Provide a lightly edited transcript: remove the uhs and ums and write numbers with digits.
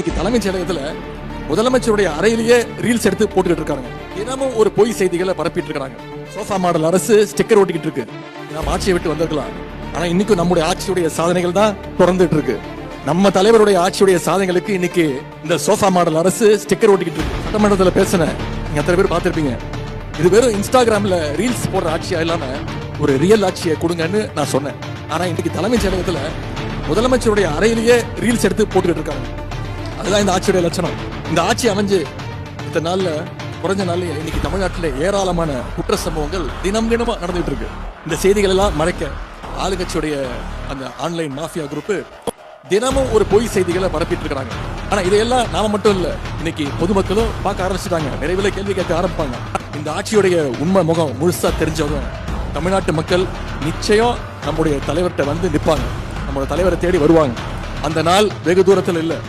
இன்னைக்கு தலைமைச் செயலகத்துல முதலமைச்சருடைய அறையிலேயே ரீல்ஸ் எடுத்து போட்டுக்கிட்டு இருக்காங்க. தினமும் ஒரு பொய் செய்திகளை பரப்பிட்டு இருக்காங்க. சோஃபா மாடல் அரசு ஸ்டிக்கர் ஓட்டிக்கிட்டு இருக்கு. நாம் ஆட்சியை விட்டு வந்திருக்கலாம், ஆனா இன்னைக்கும் நம்முடைய ஆட்சியுடைய சாதனைகள் தான் தொடர்ந்துட்டு இருக்கு. நம்ம தலைவருடைய ஆட்சியுடைய சாதனைகளுக்கு இன்னைக்கு இந்த சோஃபா மாடல் அரசு ஸ்டிக்கர் ஓட்டிக்கிட்டு இருக்கு. சட்டமன்றத்தில் பேசின நீங்க எத்தனை பேர் பார்த்திருப்பீங்க. இது வெறும் இன்ஸ்டாகிராம்ல ரீல்ஸ் போடுற ஆட்சியா இல்லாம ஒரு ரியல் ஆட்சியை கொடுங்கன்னு நான் சொன்னேன். ஆனா இன்னைக்கு தலைமைச் செயலகத்துல முதலமைச்சருடைய அறையிலேயே ரீல்ஸ் எடுத்து போட்டுக்கிட்டு இருக்காங்க. அதுதான் இந்த ஆட்சியுடைய லட்சணம். இந்த ஆட்சி அமைஞ்சு இந்த நாள்ல குறைஞ்ச நாள்ல இன்னைக்கு தமிழ்நாட்டில் ஏராளமான குற்ற சம்பவங்கள் தினமா நடந்துட்டு இருக்கு. இந்த செய்திகள் எல்லாம் மறைக்க ஆளுங்கட்சியுடைய அந்த ஆன்லைன் மாஃபியா குரூப் தினமும் ஒரு பொய் செய்திகளை பரப்பிட்டு இருக்காங்க. ஆனா இதையெல்லாம் நாம மட்டும் இல்ல, இன்னைக்கு பொதுமக்களும் பார்க்க ஆரம்பிச்சுட்டாங்க. விரைவில் கேள்வி கேட்க ஆரம்பிப்பாங்க. இந்த ஆட்சியுடைய உண்மை முகம் முழுசா தெரிஞ்சவங்க தமிழ்நாட்டு மக்கள் நிச்சயம் நம்முடைய தலைவர்கிட்ட வந்து நிற்பாங்க. நம்மளோட தலைவரை தேடி வருவாங்க. அந்த நாள் வெகு தூரத்தில் இல்லை.